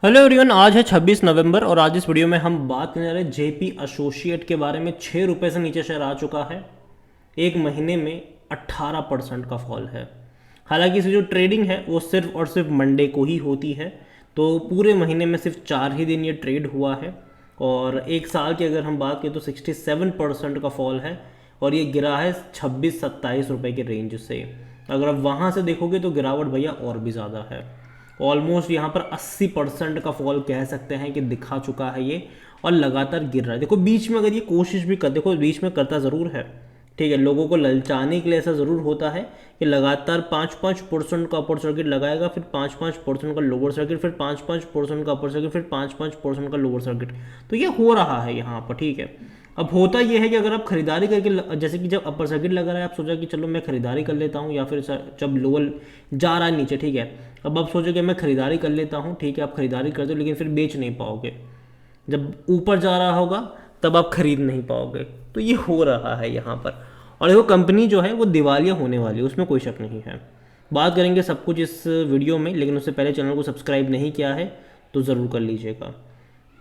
Hello everyone, आज है 26 नवंबर और आज इस वीडियो में हम बात करने जा रहे हैं जेपी एसोसिएट के बारे में। 6 रुपये से नीचे शेयर आ चुका है। एक महीने में 18% का फॉल है। हालांकि इसकी जो ट्रेडिंग है वो सिर्फ और सिर्फ मंडे को ही होती है, तो पूरे महीने में सिर्फ 4 ही दिन ये ट्रेड हुआ है। और एक साल की अगर हम बात करें तो 67% का फॉल है और ये गिरा है 26-27 रुपये के रेंज से। अगर आप वहाँ से देखोगे तो गिरावट भैया और भी ज़्यादा है। ऑलमोस्ट यहाँ पर 80% का फॉल कह सकते हैं कि दिखा चुका है ये, और लगातार गिर रहा है। देखो बीच में अगर ये कोशिश भी कर, देखो बीच में करता ज़रूर है, ठीक है, लोगों को ललचाने के लिए ऐसा ज़रूर होता है कि लगातार 5-5% का अपर सर्किट लगाएगा, फिर 5-5% का लोअर सर्किट, फिर 5-5% का अपर सर्किट, फिर 5-5% का लोअर सर्किट। तो ये हो रहा है यहाँ पर, ठीक है। अब होता यह है कि अगर आप खरीदारी करके, जैसे कि जब अपर सर्किट लगा रहा है, आप सोचा कि चलो मैं खरीदारी कर लेता हूँ, या फिर जब लोअर जा रहा है नीचे, ठीक है, अब आप सोचो कि मैं खरीदारी कर लेता हूँ, ठीक है, आप खरीदारी कर दो लेकिन फिर बेच नहीं पाओगे। जब ऊपर जा रहा होगा तब आप खरीद नहीं पाओगे। तो ये हो रहा है यहाँ पर। और देखो कंपनी जो है वो दिवालिया होने वाली है, उसमें कोई शक नहीं है। बात करेंगे सब कुछ इस वीडियो में, लेकिन उससे पहले चैनल को सब्सक्राइब नहीं किया है तो ज़रूर कर लीजिएगा।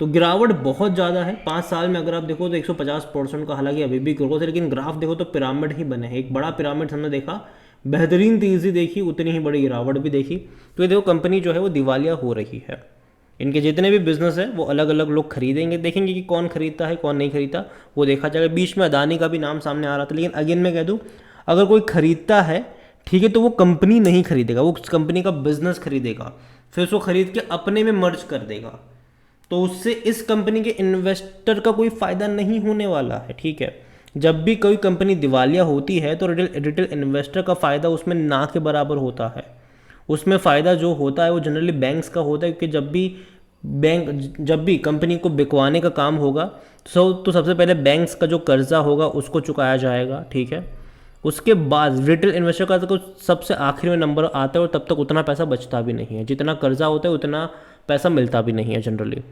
तो गिरावट बहुत ज़्यादा है 5 साल में। अगर आप देखो तो 150% का, हालांकि अभी भी ग्रोथ है, लेकिन ग्राफ देखो तो पिरामिड ही बने हैं। एक बड़ा पिरामिड हमने देखा, बेहतरीन तेज़ी देखी, उतनी ही बड़ी गिरावट भी देखी। तो ये देखो कंपनी जो है वो दिवालिया हो रही है। इनके जितने भी बिजनेस है वो अलग अलग लोग खरीदेंगे, देखेंगे कि कौन खरीदता है कौन नहीं खरीदता, वो देखा जाएगा। बीच में अदानी का भी नाम सामने आ रहा था, लेकिन अगेन मैं कह दूँ, अगर कोई खरीदता है, ठीक है, तो वो कंपनी नहीं खरीदेगा, वो कंपनी का बिजनेस खरीदेगा, फिर उसको खरीद के अपने में मर्ज कर देगा। तो उससे इस कंपनी के इन्वेस्टर का कोई फ़ायदा नहीं होने वाला है, ठीक है। जब भी कोई कंपनी दिवालिया होती है तो रिटेल इन्वेस्टर का फ़ायदा उसमें ना के बराबर होता है। उसमें फ़ायदा जो होता है वो जनरली बैंक्स का होता है, क्योंकि जब भी कंपनी को बिकवाने का काम होगा तो सबसे पहले बैंक्स का जो कर्जा होगा उसको चुकाया जाएगा, ठीक है। उसके बाद रिटेल इन्वेस्टर का तो सबसे आखिर में नंबर आता है, और तब तक उतना पैसा बचता भी नहीं है। जितना कर्जा होता है उतना पैसा मिलता भी नहीं है जनरली।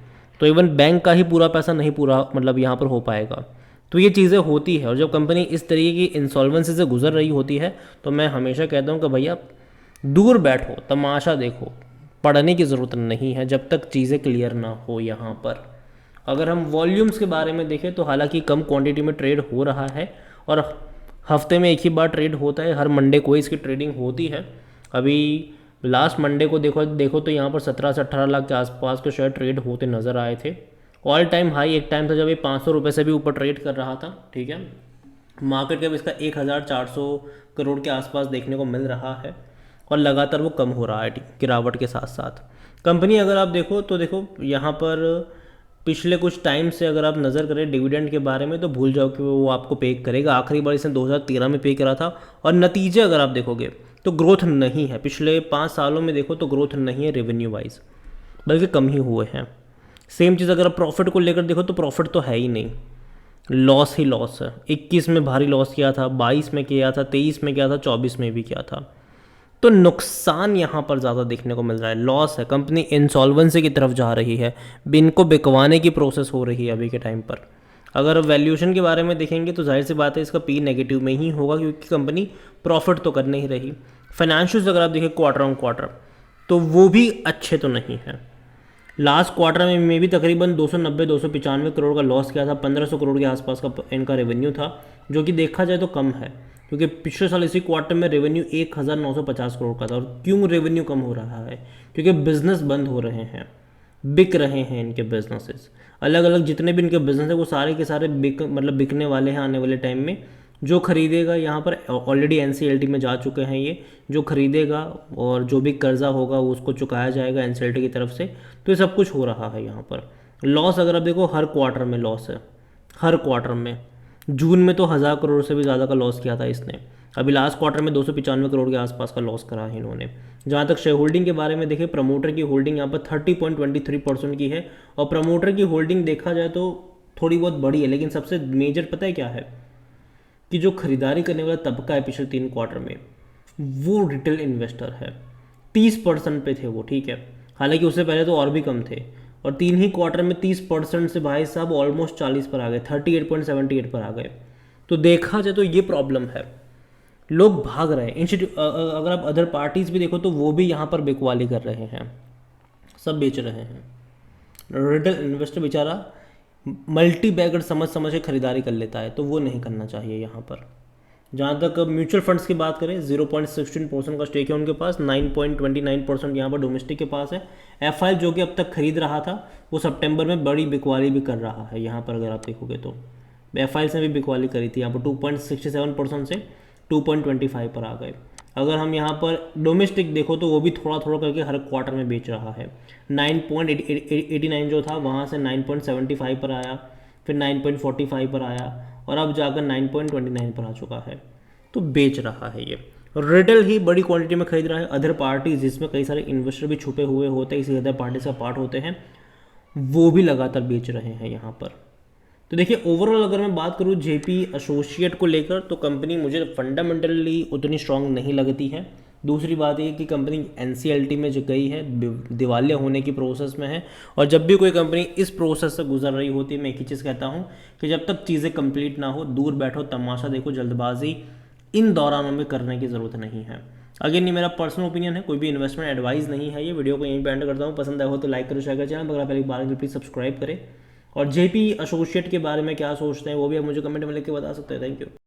तो इवन बैंक का ही पूरा पैसा नहीं पूरा मतलब यहाँ पर हो पाएगा। तो ये चीज़ें होती है, और जब कंपनी इस तरीके की इंसॉल्वेंसी से गुजर रही होती है तो मैं हमेशा कहता हूँ कि भैया दूर बैठो, तमाशा देखो, पढ़ने की ज़रूरत नहीं है जब तक चीज़ें क्लियर ना हो यहाँ पर। अगर हम वॉल्यूम्स के बारे में देखें तो हालांकि कम क्वांटिटी में ट्रेड हो रहा है, और हफ्ते में एक ही बार ट्रेड होता है, हर मंडे को इसकी ट्रेडिंग होती है। अभी लास्ट मंडे को देखो तो यहाँ पर 17 से 18 लाख के आसपास के शेयर ट्रेड होते नज़र आए थे। ऑल टाइम हाई एक टाइम था जब ये 500 रुपये से भी ऊपर ट्रेड कर रहा था, ठीक है। मार्केट कैप इसका 1400 करोड़ के आसपास देखने को मिल रहा है, और लगातार वो कम हो रहा है गिरावट के साथ साथ। कंपनी अगर आप देखो तो देखो यहाँ पर पिछले कुछ टाइम से अगर आप नज़र करें डिविडेंड के बारे में तो भूल जाओ कि वो आपको पे करेगा। आखिरी बार इसने 2013 में पे करा था, और नतीजे अगर आप देखोगे तो ग्रोथ नहीं है। पिछले 5 सालों में देखो तो ग्रोथ नहीं है रेवेन्यू वाइज, बल्कि कम ही हुए हैं। सेम चीज़ अगर आप प्रॉफिट को लेकर देखो तो प्रॉफिट तो है ही नहीं, लॉस ही लॉस है। 21 में भारी लॉस किया था, 22 में किया था, 23 में किया था, 24 में भी किया था। तो नुकसान यहाँ पर ज़्यादा देखने को मिल रहा है, लॉस है। कंपनी इंसॉल्वेंसी की तरफ जा रही है, इनको बिकवाने की प्रोसेस हो रही है अभी के टाइम पर। अगर वैल्यूएशन के बारे में देखेंगे तो जाहिर सी बात है इसका पी नेगेटिव में ही होगा, क्योंकि कंपनी प्रॉफिट तो कर नहीं रही। फाइनेंशियल्स अगर आप देखें क्वार्टर ऑन क्वार्टर तो वो भी अच्छे तो नहीं है। लास्ट क्वार्टर में भी तकरीबन 290-295 करोड़ का लॉस किया था, 1500 करोड़ के आसपास का इनका रेवेन्यू था, जो कि देखा जाए तो कम है, क्योंकि पिछले साल इसी क्वार्टर में रेवेन्यू 1950 करोड़ का था। और क्यों रेवेन्यू कम हो रहा है? क्योंकि बिजनेस बंद हो रहे हैं, बिक रहे हैं इनके बिजनेसेस। अलग अलग जितने भी इनके बिजनेस है वो सारे के सारे बिकने वाले हैं आने वाले टाइम में। जो खरीदेगा, यहाँ पर ऑलरेडी एनसीएलटी में जा चुके हैं ये, जो खरीदेगा और जो भी कर्जा होगा वो उसको चुकाया जाएगा एनसीएलटी की तरफ से। तो ये सब कुछ हो रहा है यहाँ पर। लॉस अगर आप देखो हर क्वार्टर में लॉस है, हर क्वार्टर में। जून में तो 1000 करोड़ से भी ज़्यादा का लॉस किया था इसने। अभी लास्ट क्वार्टर में 295 करोड़ के आसपास का लॉस करा है इन्होंने। जहाँ तक शेयर होल्डिंग के बारे में देखें, प्रमोटर की होल्डिंग यहाँ पर 30.23% की है, और प्रमोटर की होल्डिंग देखा जाए तो थोड़ी बहुत बड़ी है, लेकिन सबसे मेजर पता है क्या है कि जो खरीदारी करने वाला तबका है पिछले 3 क्वार्टर में, वो रिटेल इन्वेस्टर है। 30% पे थे वो, ठीक है, हालांकि उससे पहले तो और भी कम थे। और 3 ही क्वार्टर में 30% से भाई साहब ऑलमोस्ट 40 पर आ गए, 38.78 पर आ गए। तो देखा जाए तो ये प्रॉब्लम है, लोग भाग रहे हैं। अगर आप अदर पार्टीज भी देखो तो वो भी यहाँ पर बिकवाली कर रहे हैं। सब बेच रहे हैं। रिटेल इन्वेस्टर बेचारा मल्टी बैगर समझ समझ के खरीदारी कर लेता है, तो वो नहीं करना चाहिए यहाँ पर। जहाँ तक म्यूचुअल फंड्स की बात करें, 0.16% का स्टेक है उनके पास, 9.29% यहाँ पर डोमेस्टिक के पास है। एफआईएल जो कि अब तक खरीद रहा था, वो सितंबर में बड़ी बिकवाली भी कर रहा है। यहाँ पर अगर आप देखोगे तो एफआईएल से भी बिकवाली करी थी, यहाँ पर 2.67% से 2.25 पर आ गए। अगर हम यहाँ पर डोमेस्टिक देखो तो वो भी थोड़ा थोड़ा करके हर क्वार्टर में बेच रहा है। 9.89 जो था वहाँ से 9.75 पर आया, फिर 9.45 पर आया, और अब जाकर 9.29 पर आ चुका है। तो बेच रहा है ये। रिटेल ही बड़ी क्वांटिटी में खरीद रहा है। अदर पार्टीज जिसमें कई सारे इन्वेस्टर भी छुपे हुए होते हैं, इसी अदर पार्टीज का पार्ट होते हैं, वो भी लगातार बेच रहे हैं यहाँ पर। तो देखिए ओवरऑल अगर मैं बात करूँ जेपी एसोसिएट को लेकर, तो कंपनी मुझे फंडामेंटली उतनी स्ट्रांग नहीं लगती है। दूसरी बात ये कि कंपनी एनसीएलटी में जो गई है, दिवालिया होने की प्रोसेस में है, और जब भी कोई कंपनी इस प्रोसेस से गुजर रही होती है, मैं एक ही चीज़ कहता हूँ कि जब तक चीज़ें कंप्लीट ना हो, दूर बैठो, तमाशा देखो, जल्दबाजी इन दौरानों में करने की ज़रूरत नहीं है। अगेन ये मेरा पर्सनल ओपिनियन है, कोई भी इन्वेस्टमेंट एडवाइस नहीं है। ये वीडियो को यहीं पे एंड करता हूँ। पसंद आया हो तो लाइक करो, शेयर करो, चैनल अगर आप पहली बार प्लीज़ सब्सक्राइब करें। और जेपी एसोसिएट के बारे में क्या सोचते हैं वो भी आप मुझे कमेंट में लिख के बता सकते हैं। Thank you.